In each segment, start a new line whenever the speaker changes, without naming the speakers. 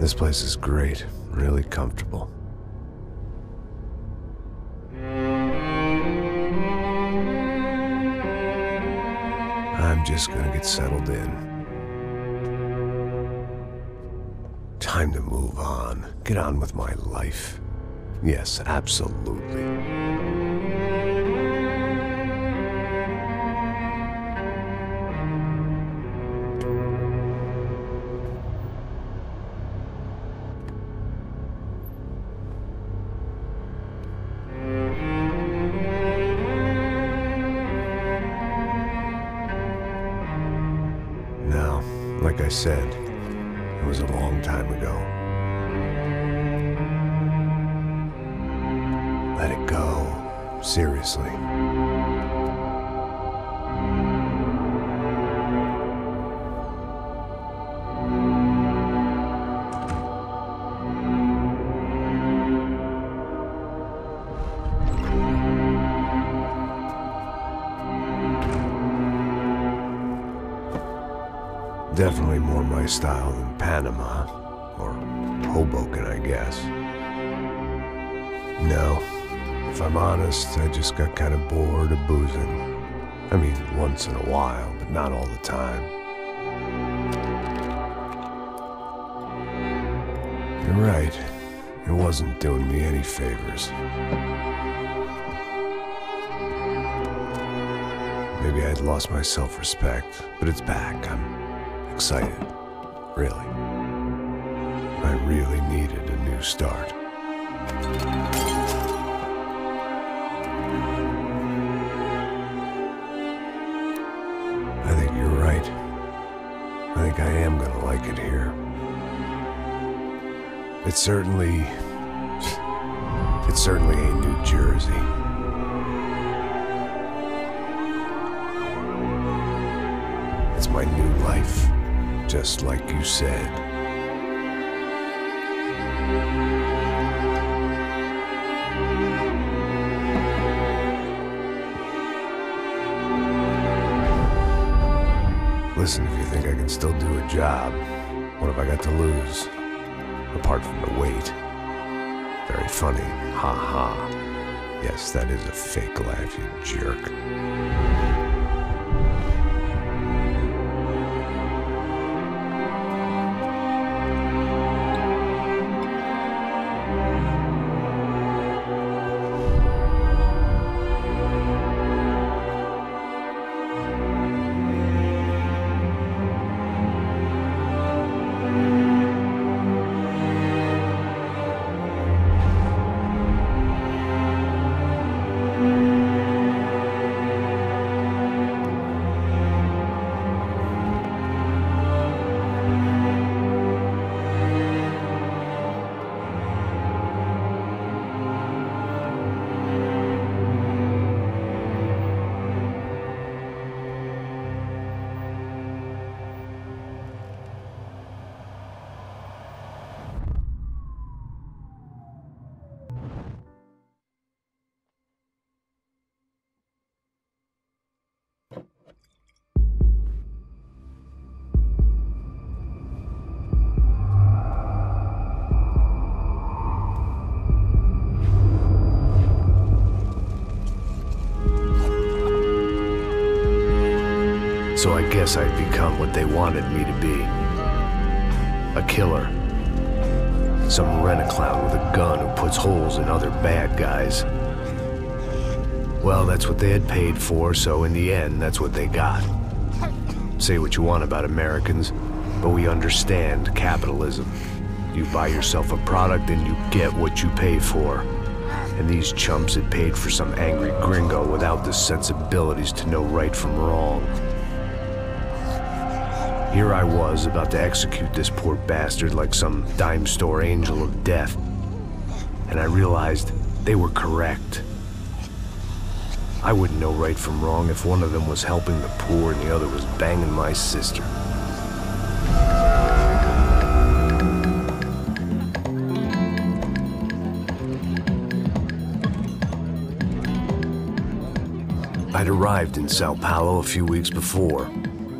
This place is great, really comfortable. I'm just gonna get settled in. Time to move on. Get on with my life. Yes, absolutely. Now, like I said, it was a long time ago. Let it go. Seriously. Definitely more my style than Panama, or Hoboken, I guess. No, if I'm honest, I just got kind of bored of boozing. I mean, once in a while, but not all the time. You're right, it wasn't doing me any favors. Maybe I'd lost my self-respect, but it's back. I'm excited, really. I really needed a new start. I think you're right. I think I am gonna like it here. It's certainly ain't New Jersey. It's my new life. Just like you said. Listen, if you think I can still do a job, what have I got to lose? Apart from the weight. Very funny. Ha ha. Yes, that is a fake laugh, you jerk. So I guess I'd become what they wanted me to be. A killer. Some rent-a-clown with a gun who puts holes in other bad guys. Well, that's what they had paid for, so in the end, that's what they got. Say what you want about Americans, but we understand capitalism. You buy yourself a product and you get what you pay for. And these chumps had paid for some angry gringo without the sensibilities to know right from wrong. Here I was, about to execute this poor bastard like some dime store angel of death. And I realized they were correct. I wouldn't know right from wrong if one of them was helping the poor and the other was banging my sister. I'd arrived in Sao Paulo a few weeks before.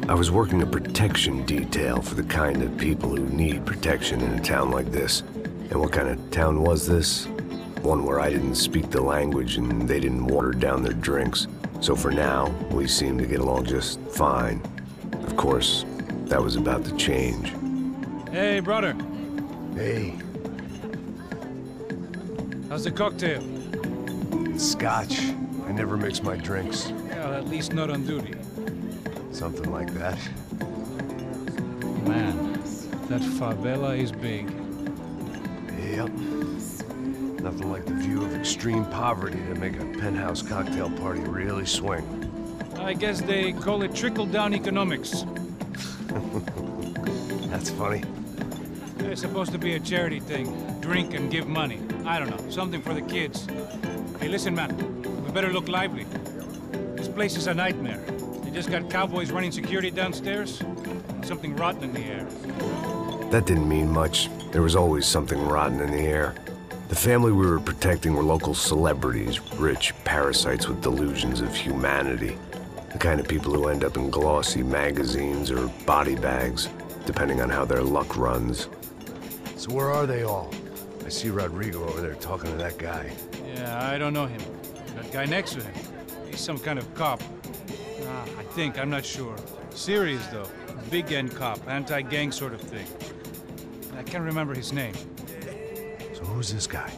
I was working a protection detail for the kind of people who need protection in a town like this. And what kind of town was this? One where I didn't speak the language and they didn't water down their drinks. So for now, we seemed to get along just fine. Of course, that was about to change.
Hey, brother.
Hey.
How's the cocktail?
Scotch. I never mix my drinks.
Well, at least not on duty.
Something like that.
Man, that favela is big.
Yep. Nothing like the view of extreme poverty to make a penthouse cocktail party really swing.
I guess they call it trickle-down economics.
That's funny.
It's supposed to be a charity thing. Drink and give money. I don't know, something for the kids. Hey, listen, man. We better look lively. This place is a nightmare. They just got cowboys running security downstairs. And something rotten in the air.
That didn't mean much. There was always something rotten in the air. The family we were protecting were local celebrities, rich parasites with delusions of humanity. The kind of people who end up in glossy magazines or body bags, depending on how their luck runs. So where are they all? I see Rodrigo over there talking to that guy.
Yeah, I don't know him. That guy next to him. He's some kind of cop. I think, I'm not sure. Serious, though. Big end cop, anti-gang sort of thing. I can't remember his name.
So who's this guy?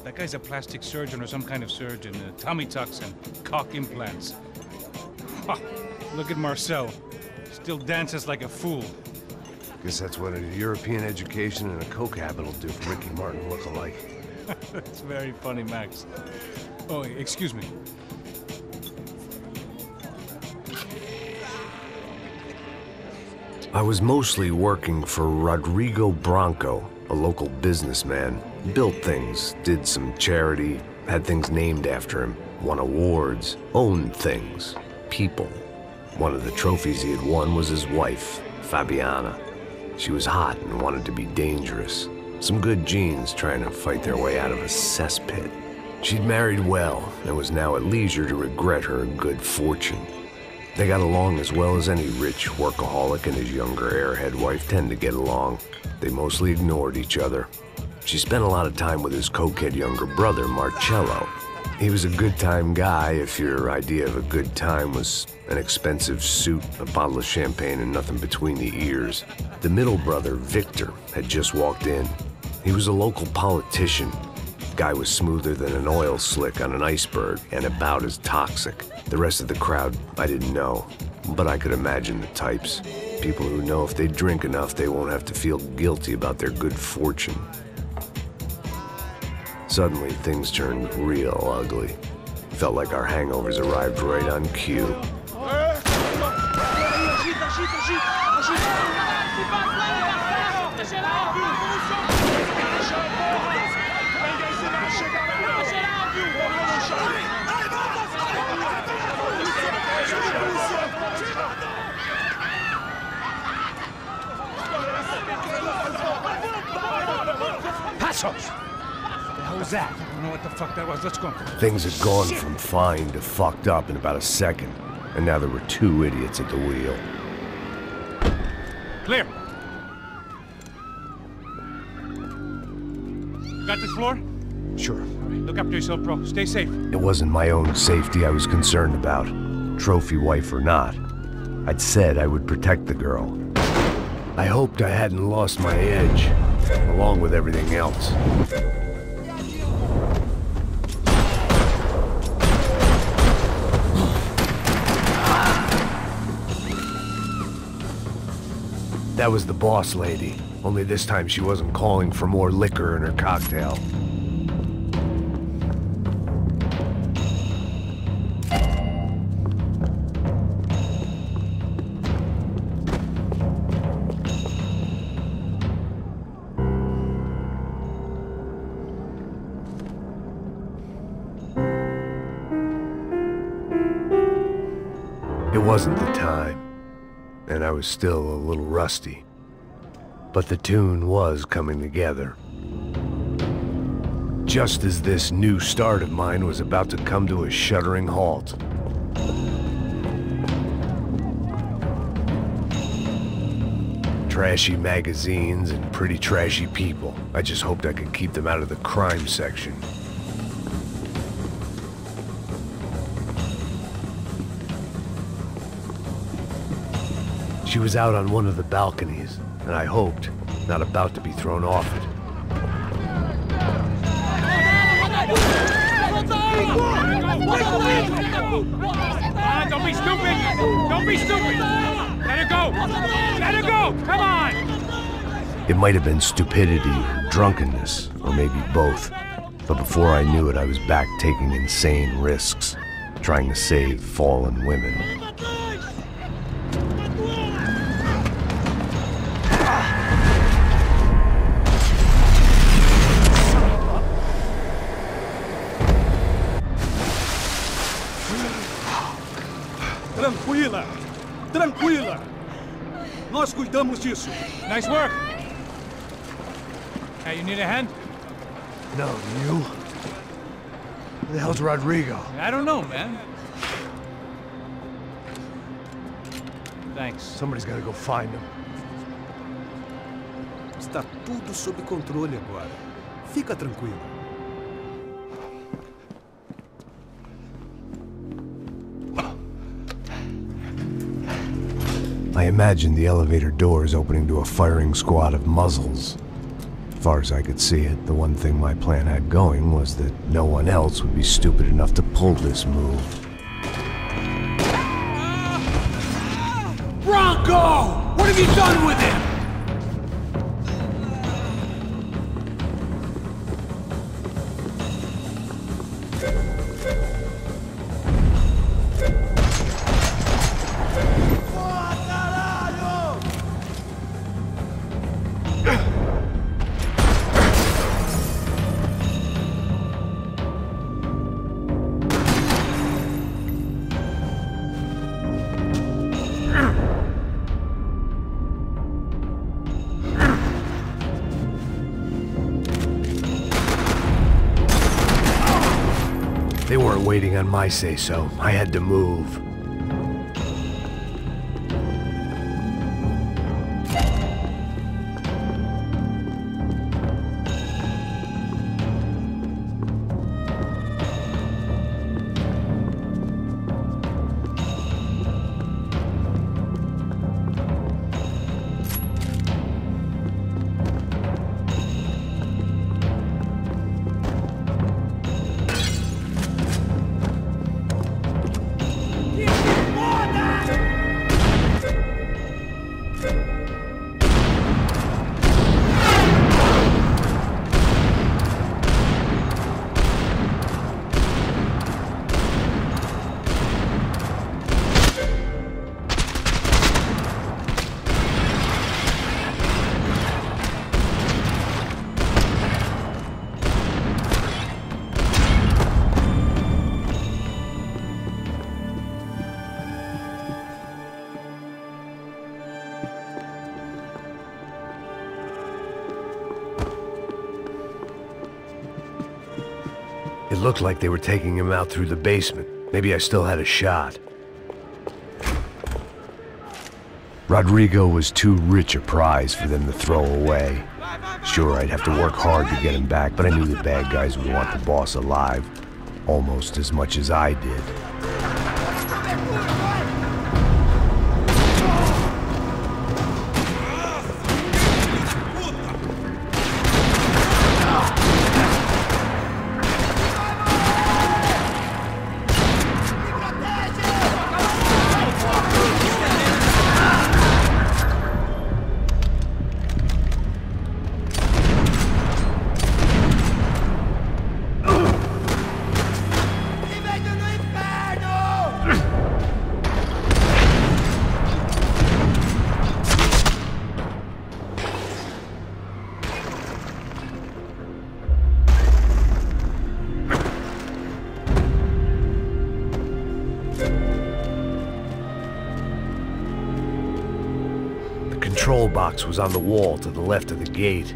That guy's a plastic surgeon or some kind of surgeon. Tummy tucks and cock implants. Ha! Look at Marcel. Still dances like a fool.
Guess that's what a European education and a coke habit will do for Ricky Martin look-alike.
That's very funny, Max. Oh, excuse me.
I was mostly working for Rodrigo Branco, a local businessman. Built things, did some charity, had things named after him, won awards, owned things, people. One of the trophies he had won was his wife, Fabiana. She was hot and wanted to be dangerous. Some good genes trying to fight their way out of a cesspit. She'd married well and was now at leisure to regret her good fortune. They got along as well as any rich workaholic and his younger airhead wife tend to get along. They mostly ignored each other. She spent a lot of time with his cokehead younger brother, Marcello. He was a good-time guy if your idea of a good time was an expensive suit, a bottle of champagne, and nothing between the ears. The middle brother, Victor, had just walked in. He was a local politician. Guy was smoother than an oil slick on an iceberg and about as toxic. The rest of the crowd, I didn't know, but I could imagine the types. People who know if they drink enough, they won't have to feel guilty about their good fortune. Suddenly, things turned real ugly. Felt like our hangovers arrived right on cue.
Passos! What the hell was that? I don't know what the fuck that was. Let's go.
Things had gone from fine to fucked up in about a second, and now there were two idiots at the wheel.
Clear! Got this floor?
Sure.
All right, look after yourself, bro. Stay safe.
It wasn't my own safety I was concerned about, trophy wife or not. I'd said I would protect the girl. I hoped I hadn't lost my edge, along with everything else. That was the boss lady, only this time she wasn't calling for more liquor in her cocktail. It wasn't the time, and I was still a little rusty. But the tune was coming together. Just as this new start of mine was about to come to a shuddering halt. Trashy magazines and pretty trashy people. I just hoped I could keep them out of the crime section. She was out on one of the balconies, and I hoped, not about to be thrown off it.
Don't be stupid! Don't be stupid! Let her go! Let her go! Come on!
It might have been stupidity or drunkenness, or maybe both. But before I knew it, I was back taking insane risks, trying to save fallen women.
Tranquila! Tranquila! Nós cuidamos disso.
Nice work! Hey, you need a hand?
No, you? Who the hell's Rodrigo?
I don't know, man. Thanks.
Somebody's gotta go find him.
Está tudo sob controle agora. Fica tranquilo.
I imagined the elevator doors opening to a firing squad of muzzles. As far as I could see it, the one thing my plan had going was that no one else would be stupid enough to pull this move.
Bronco! What have you done with him?
They weren't waiting on my say-so. I had to move. It looked like they were taking him out through the basement. Maybe I still had a shot. Rodrigo was too rich a prize for them to throw away. Sure, I'd have to work hard to get him back, but I knew the bad guys would want the boss alive almost as much as I did. The control box was on the wall to the left of the gate.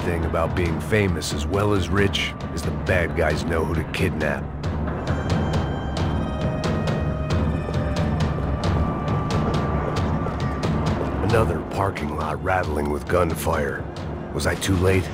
thing about being famous as well as rich is the bad guys know who to kidnap. Another parking lot rattling with gunfire. Was I too late?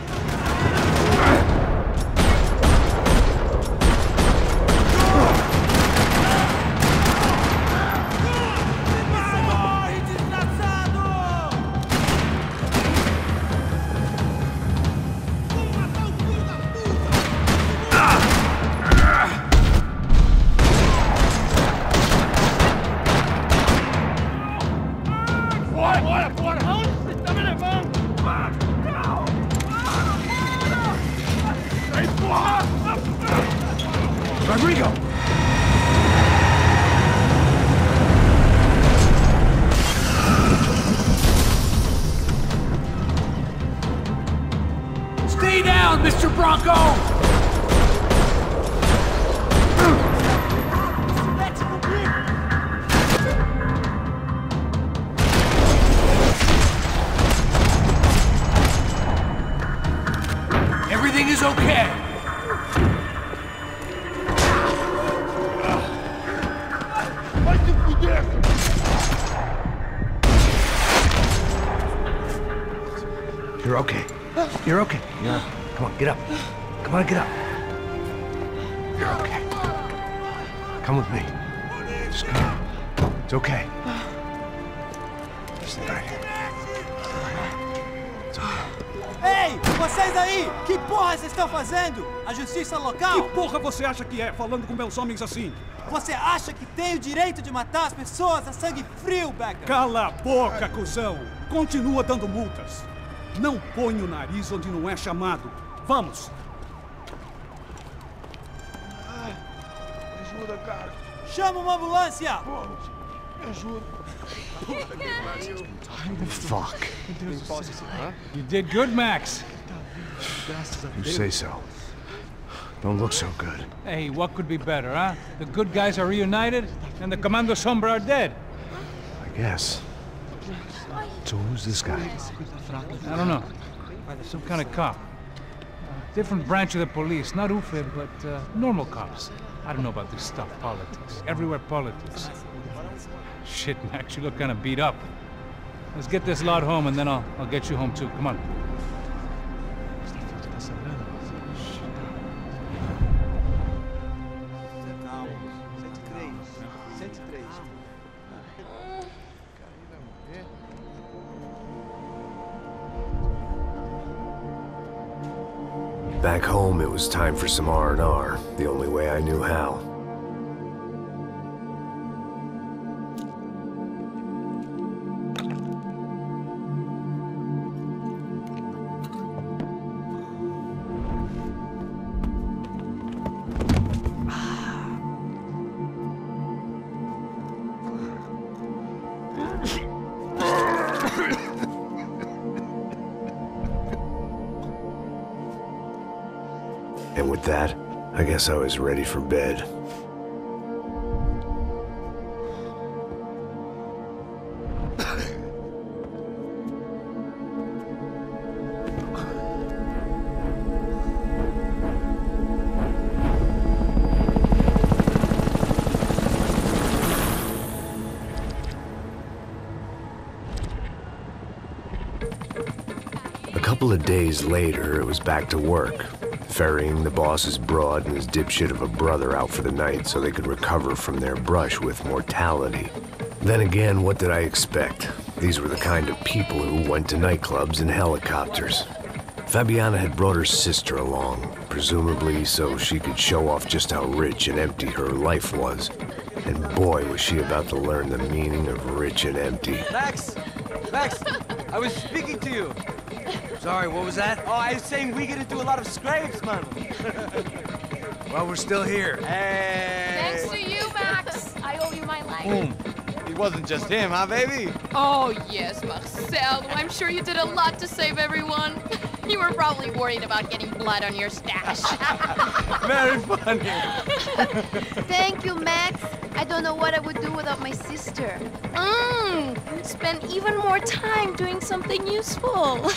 Mr. Bronco! Everything is okay.
You're okay. You're okay. Come on, get up. Come on, get up. You're okay. Come with me. Just come. It's okay. Stay right here. It's okay.
Ei, vocês aí! Que porra vocês estão fazendo? A justiça local?
Que porra você acha que é, falando com meus homens assim?
Você acha que tem o direito de matar as pessoas a sangue frio, Becker?
Cala a boca, cuzão! Continua dando multas. Não põe o nariz onde não é chamado. Vamos!
Ajuda, cara.
Chama uma ambulância!
Me ajuda.
Fuck.
You did good, Max.
You say so. Don't look so good.
Hey, what could be better, huh? The good guys are reunited, and the Commando Sombra are dead.
I guess. So who's this guy?
I don't know. Some kind of cop. Different branch of the police. Not UFE, but normal cops. I don't know about this stuff, politics. Everywhere politics. Shit, Max, you look kind of beat up. Let's get this lot home, and then I'll get you home too. Come on.
Back home, it was time for some R&R, the only way I knew how. And with that, I guess I was ready for bed. A couple of days later, it was back to work. Ferrying the boss's broad and his dipshit of a brother out for the night so they could recover from their brush with mortality. Then again, what did I expect? These were the kind of people who went to nightclubs in helicopters. Fabiana had brought her sister along, presumably so she could show off just how rich and empty her life was. And boy, was she about to learn the meaning of rich and empty.
Max! Max! I was speaking to you!
Sorry, what was that?
Oh, I was saying we get to do a lot of scrapes, man.
Well, we're still here.
Hey!
Thanks to you, Max. I owe you my life.
Boom.
It wasn't just him, huh, baby?
Oh, yes, Marcel. I'm sure you did a lot to save everyone. You were probably worried about getting blood on your stash.
Very funny.
Thank you, Max. I don't know what I would do without my sister.
Spend even more time doing something useful.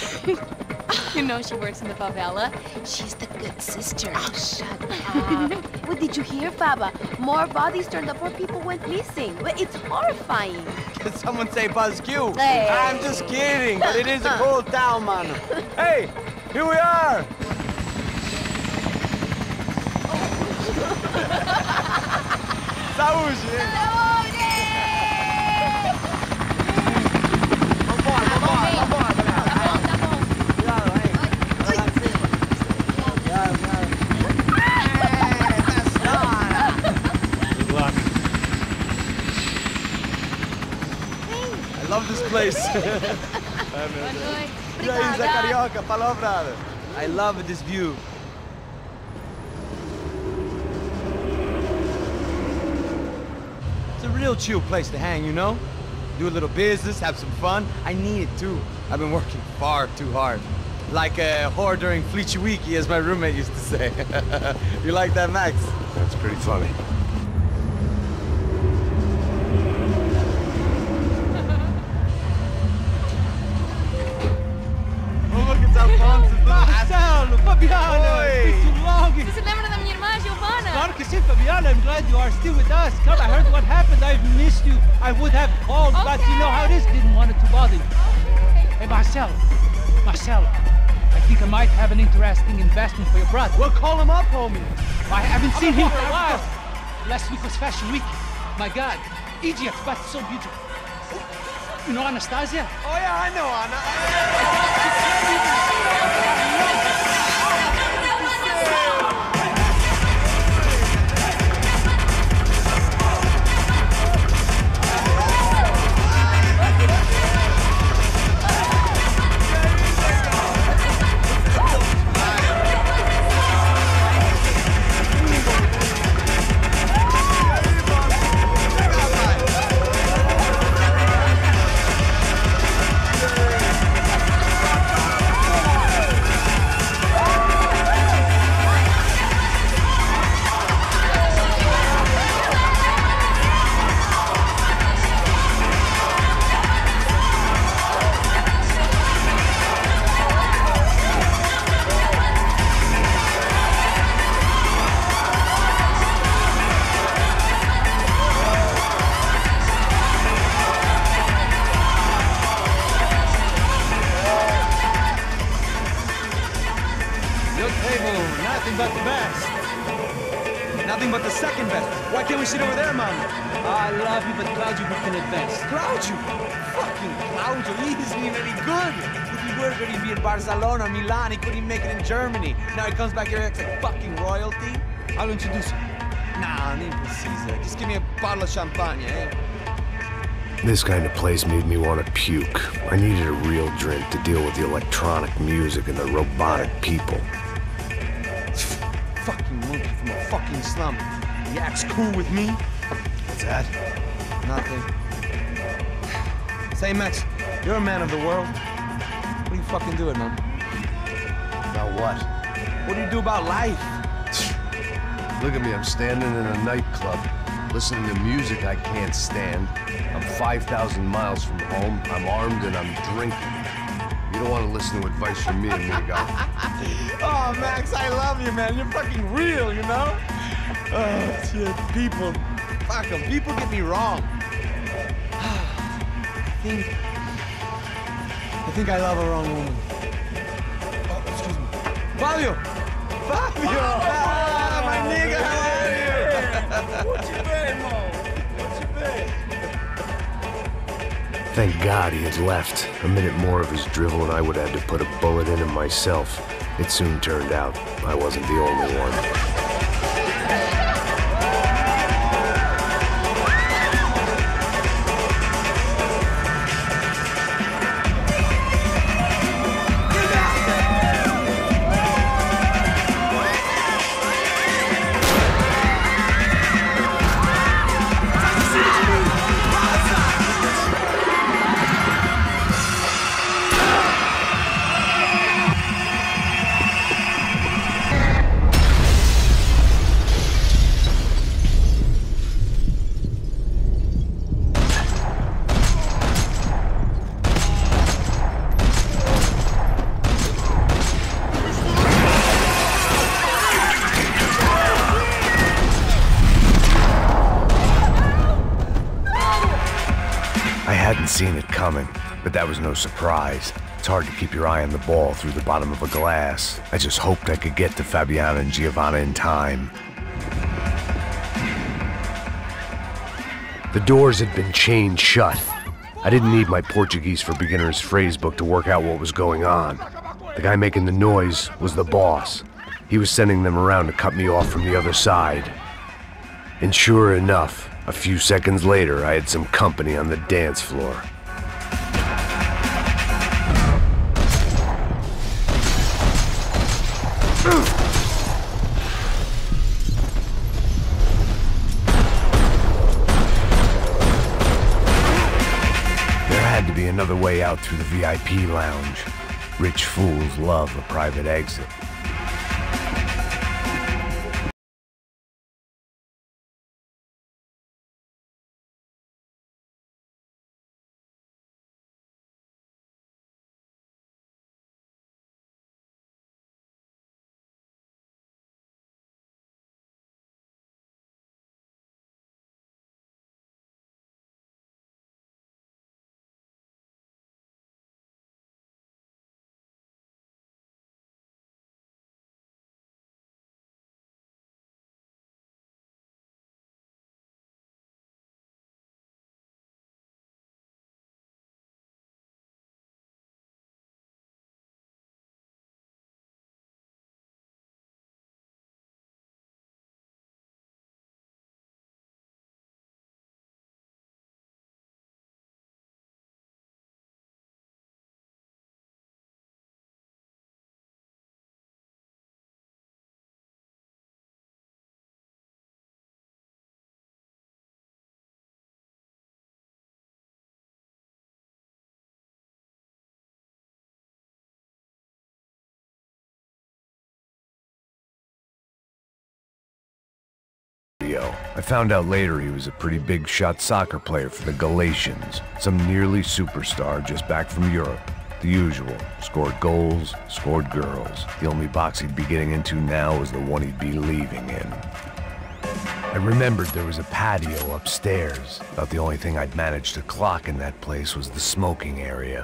You know she works in the favela. She's the good sister.
Oh, shut up. What did you hear, Faba? More bodies turned up, more people went missing. It's horrifying.
Did someone say Buzz Q?
Hey.
I'm just kidding, but it is a cool town, man. Hey, here we are. Saúde! I love this place. E aí, Zé Carioca, falou, brother. I love this view. It's a real chill place to hang, you know? Do a little business, have some fun. I need it too. I've been working far too hard. Like a whore during Fleechy Weeky, as my roommate used to say. You like that, Max?
That's pretty funny.
Marcelo, Fabiana, it's been too long.
Você se lembra da minha irmã, Giovanna?
Claro que sim, Fabiana. I'm glad you are still with us. Come, I heard what happened. I've missed you. I would have called, but you know how it is. Didn't want it to bother you. Hey, Marcelo, I think I might have an interesting investment for your brother.
Well, call him up, homie.
I haven't seen him for a while. Last week was Fashion Week. My God, Egypt, but so beautiful. You know Anastasia?
Oh yeah, I know Anna. Nothing but the best. Nothing but the second best. Why can't we sit over there, man?
I love you, but Claudio booking it best.
Claudio? Fucking Claudio, he isn't even any good. If he were good, he'd be in Barcelona, Milan. He couldn't even make it in Germany. Now he comes back here acts like fucking royalty.
I'll introduce you.
Nah, nem precisa. Just give me a bottle of champagne, eh?
This kind of place made me want to puke. I needed a real drink to deal with the electronic music and the robotic people.
Fucking monkey from a fucking slum. He acts cool with me.
What's that?
Nothing. Say, Max, you're a man of the world. What do you fucking do it, man?
About what?
What do you do about life?
Look at me, I'm standing in a nightclub, listening to music I can't stand. I'm 5,000 miles from home, I'm armed and I'm drinking. You don't want to listen to advice from me, amigo.
Oh, Max, I love you, man. You're fucking real, you know? Oh, shit, people. Fuck them. People get me wrong. I think I love a wrong woman. Oh, excuse me. Fabio! Fabio! Ah, my nigga, how are you?
What you been, Mo? What you been?
Thank God he had left. A minute more of his drivel and I would have had to put a bullet in him myself. It soon turned out I wasn't the only one. hadn't seen it coming, but that was no surprise. It's hard to keep your eye on the ball through the bottom of a glass. I just hoped I could get to Fabiana and Giovanna in time. The doors had been chained shut. I didn't need my Portuguese for Beginners phrase book to work out what was going on. The guy making the noise was the boss. He was sending them around to cut me off from the other side. And sure enough, a few seconds later, I had some company on the dance floor. There had to be another way out through the VIP lounge. Rich fools love a private exit. I found out later he was a pretty big shot soccer player for the Galatians, some nearly superstar just back from Europe. The usual, scored goals, scored girls. The only box he'd be getting into now was the one he'd be leaving in. I remembered there was a patio upstairs. About the only thing I'd managed to clock in that place was the smoking area.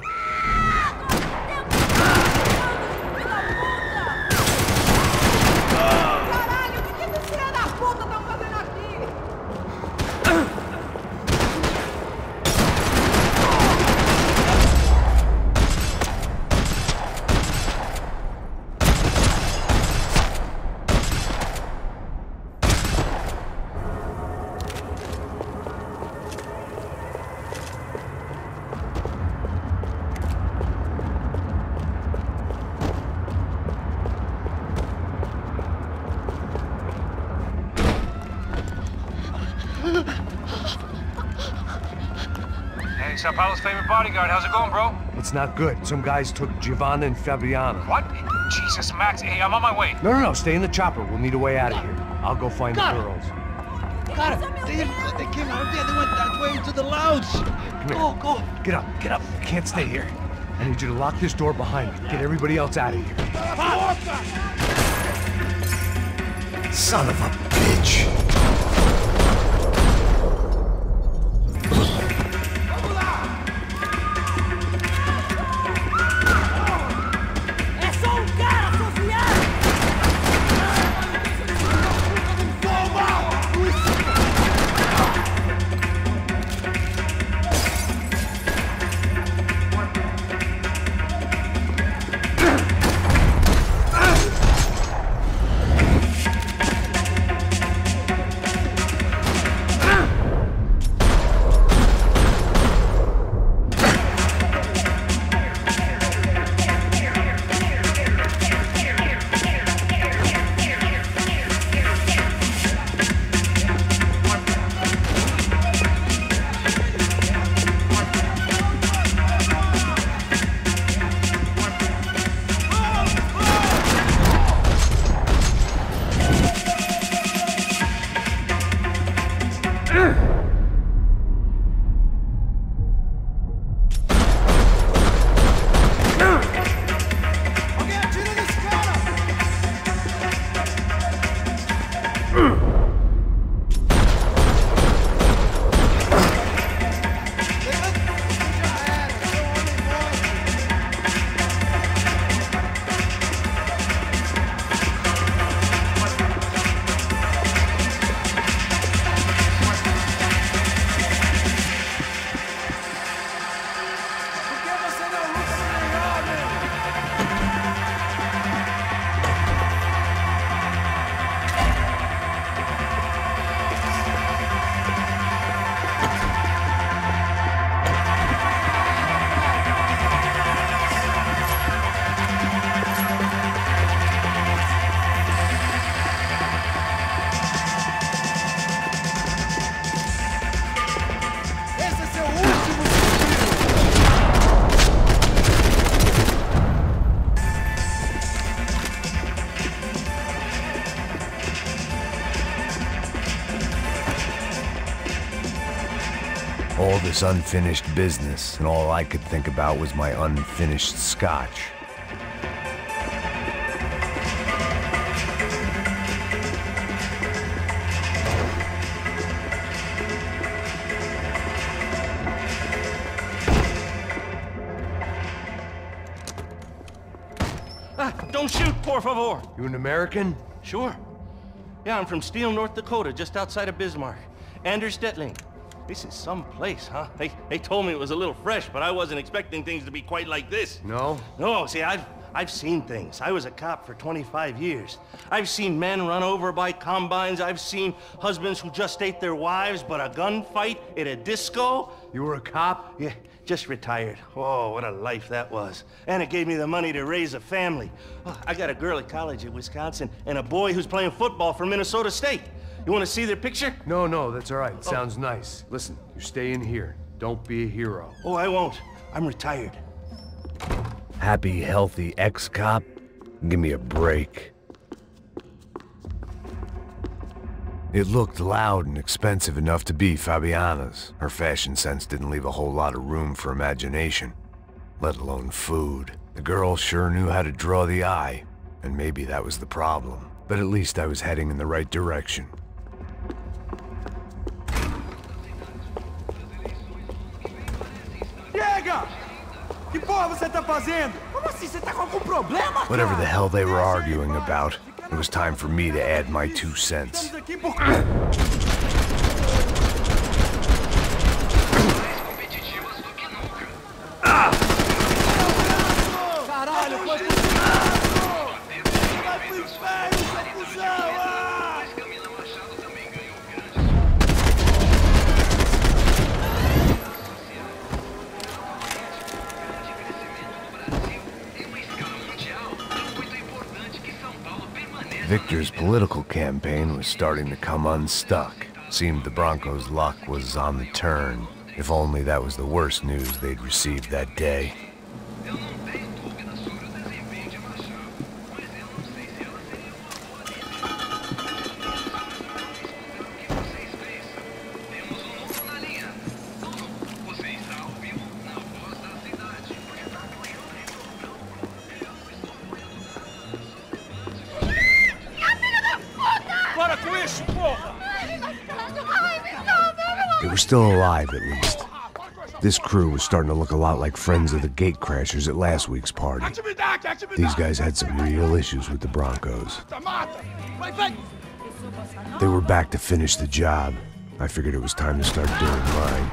Sao Paulo's favorite bodyguard. How's it going, bro?
It's not good. Some guys took Giovanna and Fabiana.
What? Jesus, Max. Hey, I'm on my way.
No, stay in the chopper. We'll need a way out of here. I'll go find the girls.
Got it. They came out of there. They went that way into the lounge. Go.
Get up. You can't stay here. I need you to lock this door behind me. Get everybody else out of here. Son of a bitch. All this unfinished business, and all I could think about was my unfinished scotch.
Don't shoot, por favor.
You an American?
Sure. Yeah, I'm from Steele, North Dakota, just outside of Bismarck. Anders Detling. This is some place, huh? They told me it was a little fresh, but I wasn't expecting things to be quite like this.
No?
No, see, I've seen things. I was a cop for 25 years. I've seen men run over by combines. I've seen husbands who just ate their wives, but a gunfight at a disco.
You were a cop?
Yeah, just retired. Oh, what a life that was. And it gave me the money to raise a family. Oh, I got a girl at college at Wisconsin and a boy who's playing football for Minnesota State. You want to see their picture?
No, that's all right. Sounds nice. Listen, you're staying here. Don't be a hero.
Oh, I won't. I'm retired.
Happy, healthy ex-cop? Give me a break. It looked loud and expensive enough to be Fabiana's. Her fashion sense didn't leave a whole lot of room for imagination, let alone food. The girl sure knew how to draw the eye, and maybe that was the problem. But at least I was heading in the right direction.
Chega! Que porra você tá fazendo? Como assim? Você tá com algum problema?
Whatever the hell they were arguing about, it was time for me to add my 2 cents.
Caralho, foi pro vai pro inferno, seu cuzão!
Victor's political campaign was starting to come unstuck. Seemed the Broncos' luck was on the turn. If only that was the worst news they'd received that day. They were still alive, at least. This crew was starting to look a lot like friends of the gatecrashers at last week's party. These guys had some real issues with the Broncos. They were back to finish the job. I figured it was time to start doing mine.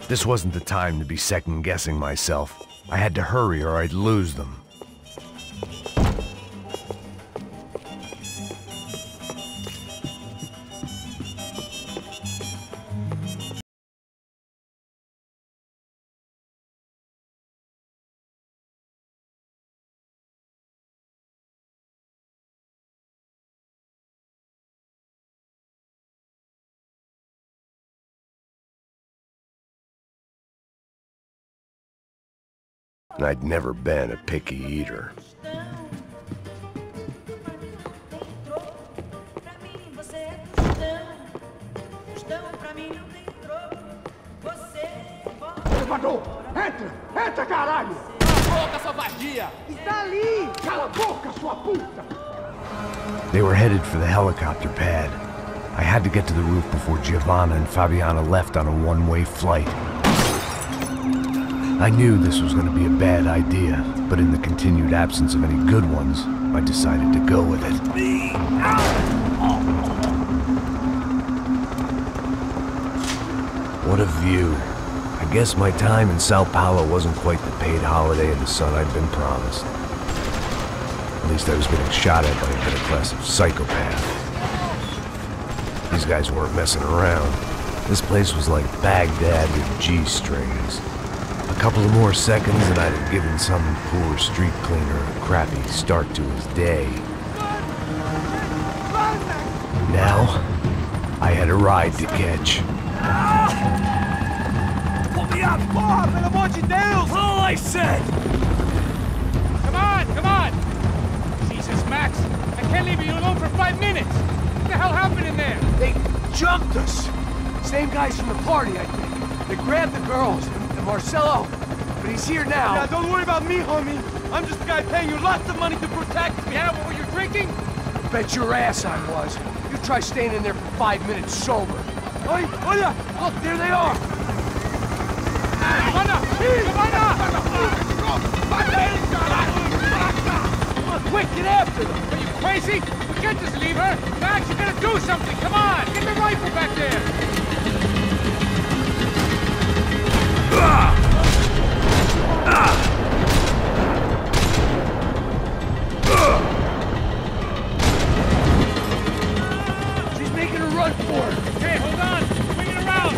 This wasn't the time to be second-guessing myself. I had to hurry or I'd lose them. And I'd never been a picky eater.
Elevador! Entra! Entra, caralho! Cala a boca, sua vadia! Está ali! Cala a boca, sua puta!
They were headed for the helicopter pad. I had to get to the roof before Giovanna and Fabiana left on a one-way flight. I knew this was going to be a bad idea, but in the continued absence of any good ones, I decided to go with it. What a view. I guess my time in Sao Paulo wasn't quite the paid holiday in the sun I'd been promised. At least I was getting shot at by a better class of psychopath. These guys weren't messing around. This place was like Baghdad with G-strings. A couple of more seconds and I'd have given some poor street cleaner a crappy start to his day. Now, I had a ride to catch.
Pull me up! Porra, pelo amor de Deus! All I said!
Come on, come on! Jesus, Max, I can't leave you alone for 5 minutes! What the hell happened in there?
They jumped us! Same guys from the party, I think. They grabbed the girls, and Marcelo, but he's here now.
Yeah, don't worry about me, homie. I'm just a guy paying you lots of money to protect me.
Yeah, what were you drinking?
Bet your ass I was. You try staying in there for 5 minutes sober. Oi, olha! Look, there they are!
Come on!
Come on, quick, get after them!
Are you crazy? We can't just leave her! Max, you gotta do something! Come on! Get the rifle back there!
She's making a run for it!
Okay, hold on! Swing it around!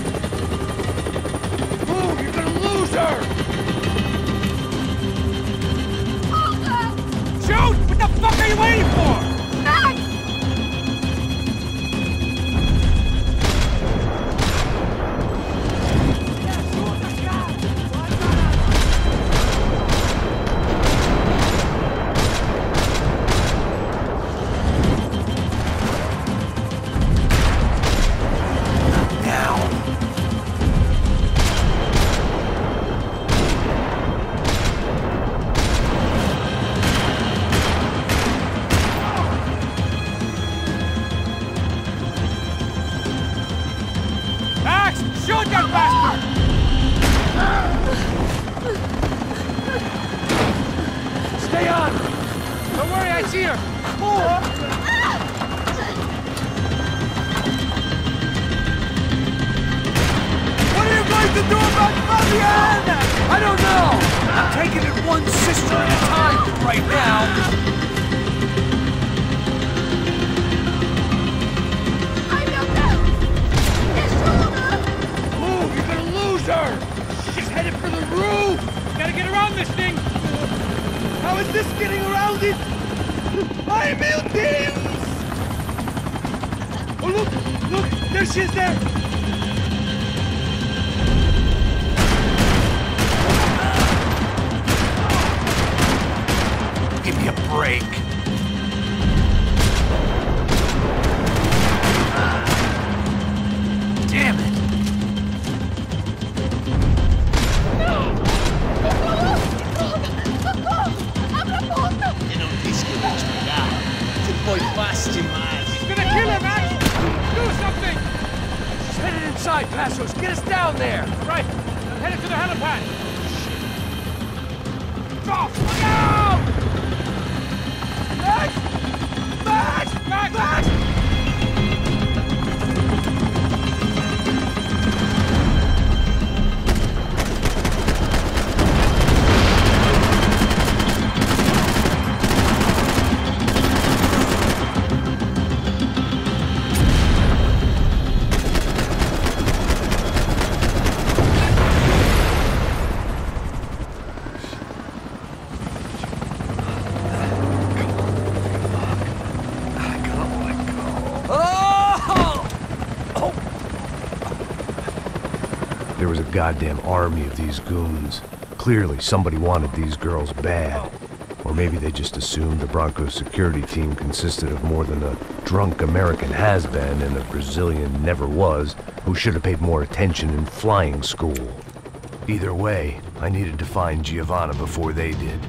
Move! You're gonna lose her!
Shoot! What the fuck are you waiting for?
Max!
Shoot that bastard!
Stay on!
Don't worry, I see her!
What are you going to do about Fabiana? I don't know! I'm taking it one sister at a time right now.
She's headed for the roof! Gotta get around this thing!
How is this getting around it? Ai, meu Deus! Oh, look! Look! There she is there!
Give me a break. Damn it!
Foi fácil demais.
He's gonna kill her, Max! Do something!
She's headed inside, Passos. Get us down there!
All right, I'm headed to the helipad. Drop! Look out!
Max! Max!
Max!
Max!
There was a goddamn army of these goons. Clearly, somebody wanted these girls bad. Or maybe they just assumed the Bronco security team consisted of more than a drunk American has-been and a Brazilian never-was who should have paid more attention in flying school. Either way, I needed to find Giovanna before they did.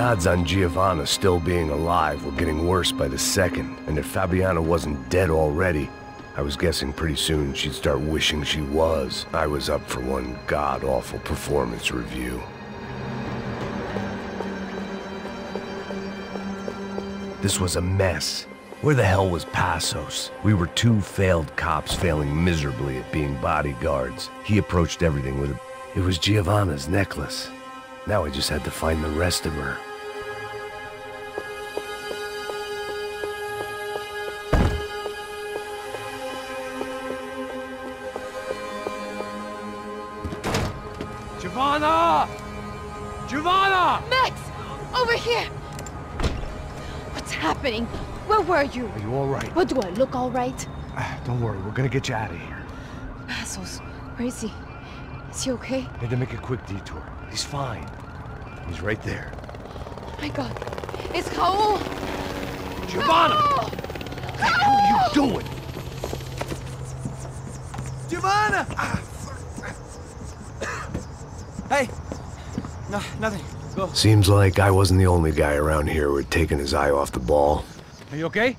odds on Giovanna still being alive were getting worse by the second, and if Fabiana wasn't dead already, I was guessing pretty soon she'd start wishing she was. I was up for one god-awful performance review. This was a mess. Where the hell was Passos? We were two failed cops failing miserably at being bodyguards. He approached everything with a... It was Giovanna's necklace. Now I just had to find the rest of her.
Giovanna! Giovanna!
Max! Over here! What's happening? Where were you?
Are you all right?
What, do I look all right?
Don't worry, we're gonna get you out of here.
Passos, where is he? Is he okay?
Had to make a quick detour. He's fine. He's right there.
Oh my God. It's Raul!
Giovanna!
Raul!
What the hell are you doing?
Giovanna! Hey! No, nothing. Go.
Seems like I wasn't the only guy around here who had taken his eye off the ball.
Are you okay?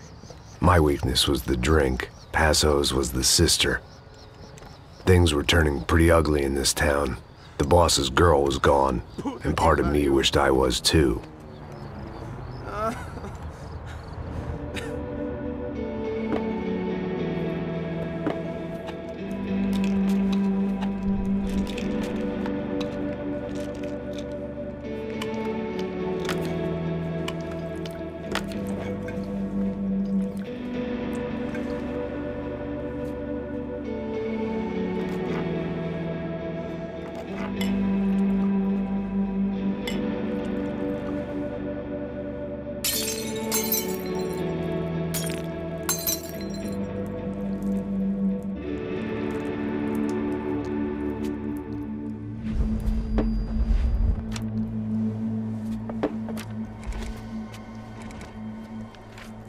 My weakness was the drink. Passos was the sister. Things were turning pretty ugly in this town. The boss's girl was gone, and part of me wished I was too.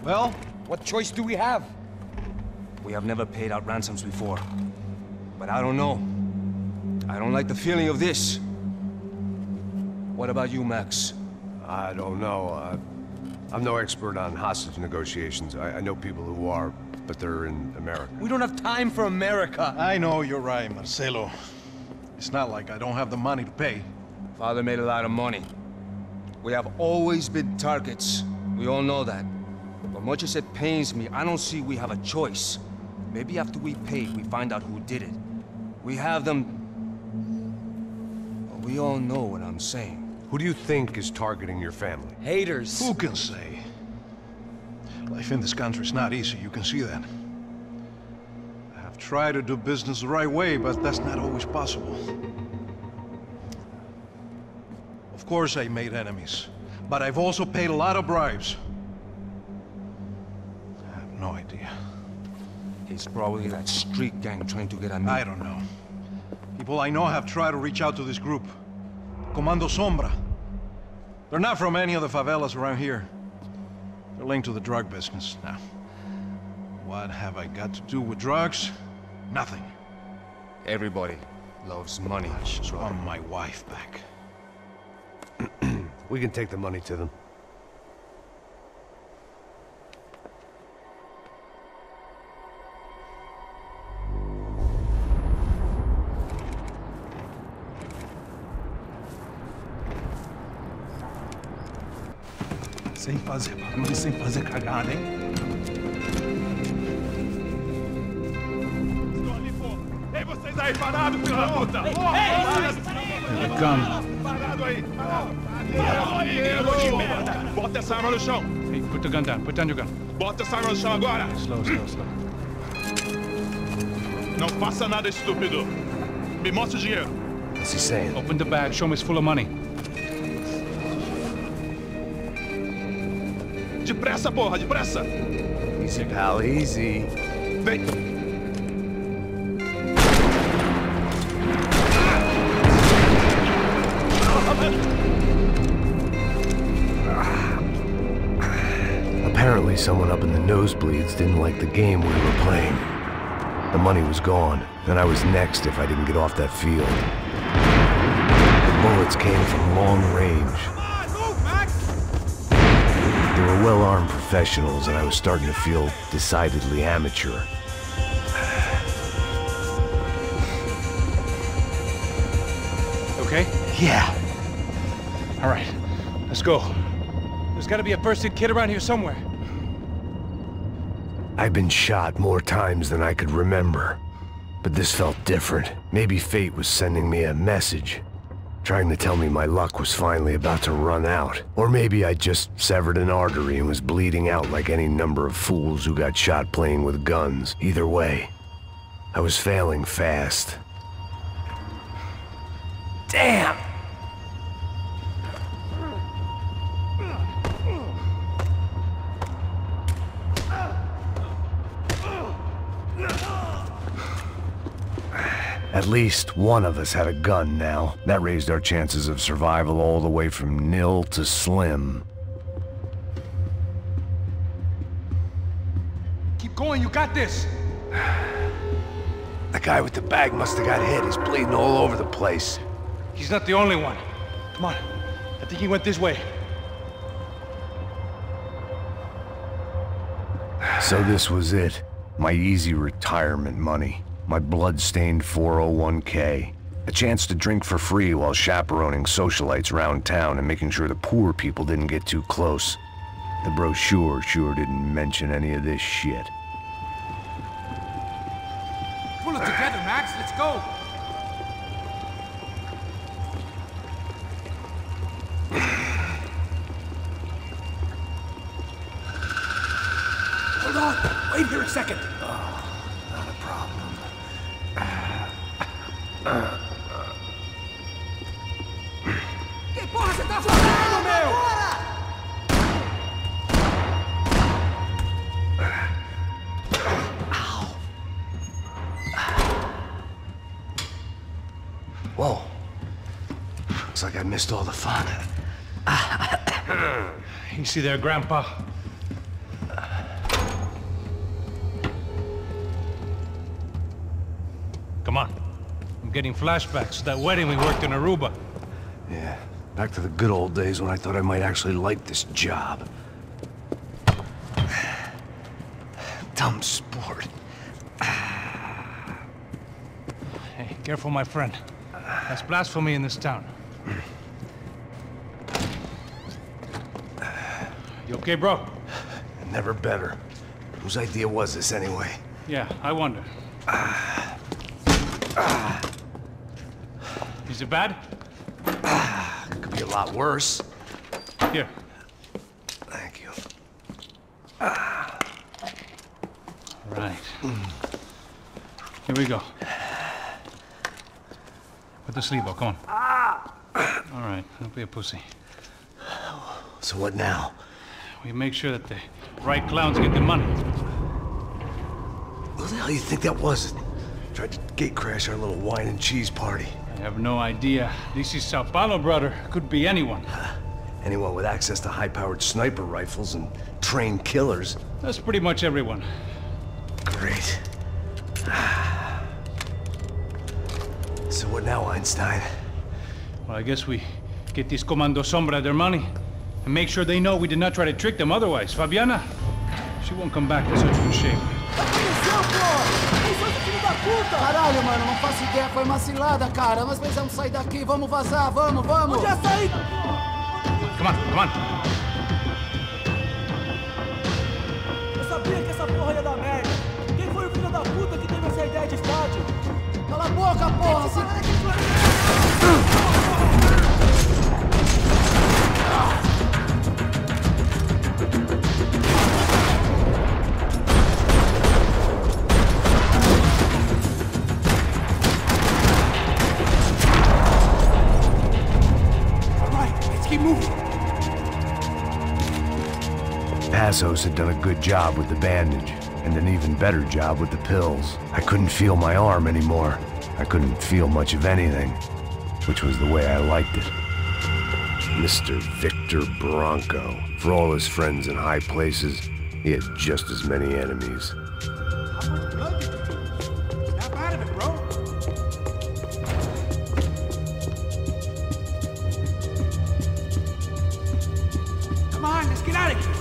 Well, what choice do we have?
We have never paid out ransoms before. But I don't know. I don't like the feeling of this. What about you, Max?
I don't know. I'm no expert on hostage negotiations. I know people who are, but they're in America.
We don't have time for America.
I know you're right, Marcelo. It's not like I don't have the money to pay.
Father made a lot of money. We have always been targets. We all know that. But much as it pains me, I don't see we have a choice. Maybe after we pay, we find out who did it. We have them... Well, we all know what I'm saying.
Who do you think is targeting your family?
Haters.
Who can say? Life in this country is not easy, you can see that. I have tried to do business the right way, but that's not always possible. Of course I made enemies, but I've also paid a lot of bribes. I have no idea.
It's probably that street gang trying to get at me.
I don't know. People I know have tried to reach out to this group. Comando Sombra. They're not from any of the favelas around here. They're linked to the drug business. Now, what have I got to do with drugs? Nothing.
Everybody loves money.
I just want my wife back.
We can take the money to them.
Sem fazer barulho, sem fazer cagada, hein?
Estou ali, pô! Ei, vocês aí, parados, filho da puta!
Here they come.
Parado aí! Parado aí! Bota essa arma no chão!
Hey, put the gun down. Put down your gun.
Bota essa arma no chão agora!
Slow, slow, slow.
Não faça nada, estúpido! Me mostra o dinheiro!
What's he saying?
Open the bag. Show me it's full of money.
Depressa, porra, depressa!
Easy, pal, easy.
Vem!
Apparently someone up in the nosebleeds didn't like the game we were playing. The money was gone, and I was next if I didn't get off that field. The bullets came from long range.
Come on, move, Max!
well-armed professionals, and I was starting to feel decidedly amateur.
Okay?
Yeah.
All right, let's go. There's gotta be a first-aid kit around here somewhere.
I've been shot more times than I could remember, but this felt different. Maybe fate was sending me a message, trying to tell me my luck was finally about to run out. Or maybe I just severed an artery and was bleeding out like any number of fools who got shot playing with guns. Either way, I was failing fast. Damn! At least one of us had a gun now. That raised our chances of survival all the way from nil to slim.
Keep going, you got this!
The guy with the bag must have got hit. He's bleeding all over the place.
He's not the only one. Come on, I think he went this way.
So this was it. My easy retirement money. My blood-stained 401k. A chance to drink for free while chaperoning socialites around town and making sure the poor people didn't get too close. The brochure sure didn't mention any of this shit.
Pull it together, Max. Let's go. Hold on. Wait here a second.
Not a problem.
Que porra você tá fazendo, meu?
Whoa. Looks like I missed all the fun.
Easy there, Grandpa. Come on. I'm getting flashbacks to that wedding we worked in Aruba.
Yeah, back to the good old days when I thought I might actually like this job. Dumb sport.
Hey, careful, my friend. That's blasphemy in this town. You okay, bro?
Never better. Whose idea was this anyway?
Yeah, I wonder. Is it bad?
Could be a lot worse.
Here.
Thank you.
Right. Here we go. Put the sleeve on, come on. All right, don't be a pussy.
So what now?
We make sure that the right clowns get the money.
What the hell do you think that was? Tried to gate crash our little wine and cheese party.
I have no idea. This is Sao Paulo, brother. Could be anyone.
Anyone with access to high-powered sniper rifles and trained killers.
That's pretty much everyone.
Great. So what now, Einstein?
Well, I guess we get these Comando Sombra their money and make sure they know we did not try to trick them otherwise. Fabiana, she won't come back in such good shape.
Caralho, mano, não faço ideia, foi uma cilada, cara. Nós precisamos sair daqui, vamos vazar, vamos! Onde é sair?
Come on, come on.
Eu sabia que essa porra ia dar merda. Quem foi o filho da puta que teve essa ideia de estádio? Cala a boca, porra!
Passos had done a good job with the bandage, and an even better job with the pills. I couldn't feel my arm anymore. I couldn't feel much of anything, which was the way I liked it. Mr. Victor Bronco. For all his friends in high places, he had just as many enemies.
How much blood did you lose? Snap out of it, bro. Come on, let's get out of here.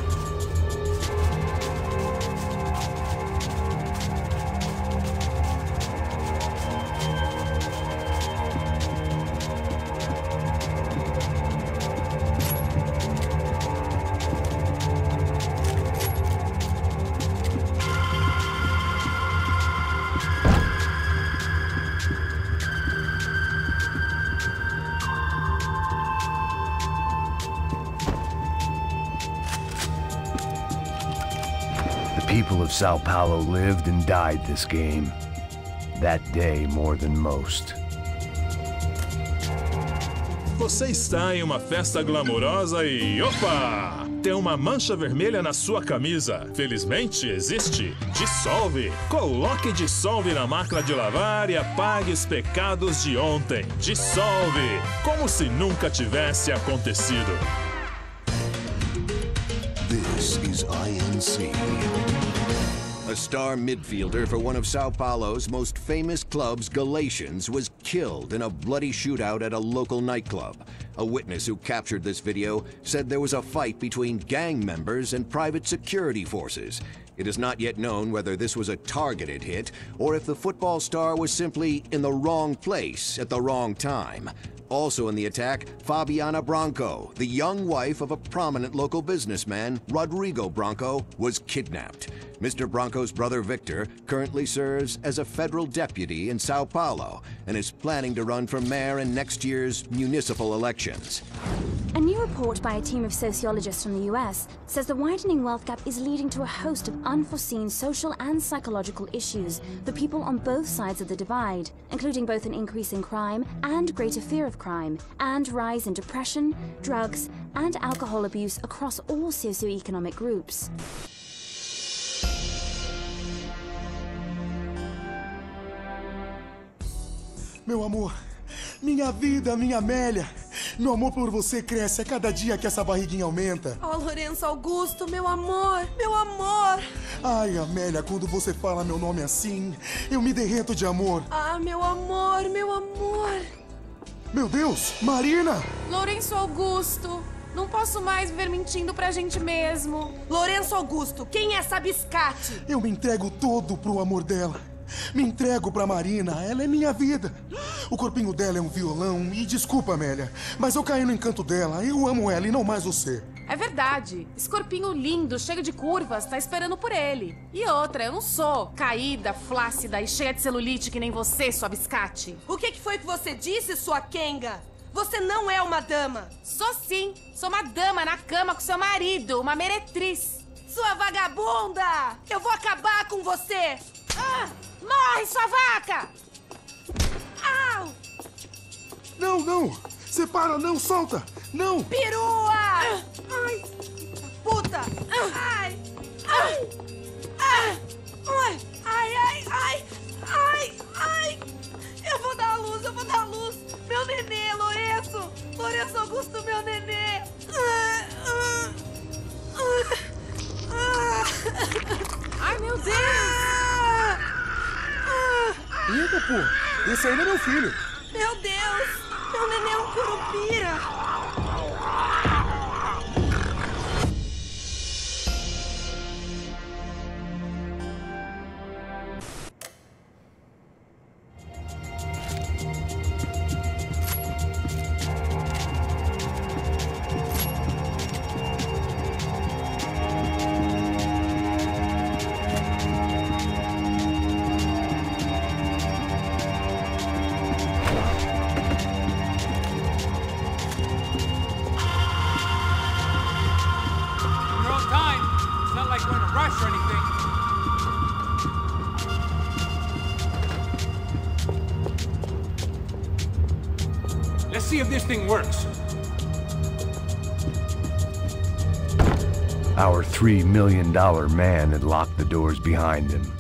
people of Sao Paulo lived and died this game. That day more than most.
Você está em uma festa glamourosa e... Opa! Tem uma mancha vermelha na sua camisa. Felizmente existe Dissolve. Coloque Dissolve na máquina de lavar e apague os pecados de ontem. Dissolve. Como se nunca tivesse acontecido.
This is INC. A star midfielder for one of Sao Paulo's most famous clubs, Galatians, was killed in a bloody shootout at a local nightclub. A witness who captured this video said there was a fight between gang members and private security forces. It is not yet known whether this was a targeted hit or if the football star was simply in the wrong place at the wrong time. Also in the attack, Fabiana Branco, the young wife of a prominent local businessman, Rodrigo Branco, was kidnapped. Mr. Branco's brother Victor currently serves as a federal deputy in Sao Paulo and is planning to run for mayor in next year's municipal elections.
A new report by a team of sociologists from the US says the widening wealth gap is leading to a host of unforeseen social and psychological issues for people on both sides of the divide, including both an increase in crime and greater fear of crime, and rise in depression, drugs, and alcohol abuse across all socioeconomic groups.
Meu amor, minha vida, minha Amélia. Meu amor por você cresce a cada dia que essa barriguinha aumenta.
Oh, Lourenço Augusto, meu amor, meu amor.
Ai, Amélia, quando você fala meu nome assim, eu me derreto de amor.
Ah, meu amor, meu amor.
Meu Deus, Marina!
Lourenço Augusto, não posso mais viver mentindo pra gente mesmo. Lourenço Augusto, quem é essa biscate?
Eu me entrego todo pro amor dela. Me entrego pra Marina, ela é minha vida. O corpinho dela é um violão e desculpa, Amélia, mas eu caí no encanto dela, eu amo ela e não mais você.
É verdade, esse corpinho lindo, cheio de curvas, tá esperando por ele. E outra, eu não sou caída, flácida e cheia de celulite que nem você, sua biscate.
O que foi que você disse, sua Kenga? Você não é uma dama.
Sou sim, sou uma dama na cama com seu marido, uma meretriz.
Sua vagabunda! Eu vou acabar com você!
Ah! Morre, sua vaca!
Au!
Não, não! Separa, não, solta! Não!
Perua! Ai! Puta! Ai! Ai! Ai! Ai! Ai! Ai! Ai! Ai! Eu vou dar a luz, eu vou dar a luz! Meu nenê, Lourenço! Lourenço Augusto, meu nenê!
Ai, meu Deus!
Eita, pô! Esse aí não é meu filho!
Meu Deus! Meu neném é um curupira!
Let's see if this thing works.
Our $3 million man had locked the doors behind him.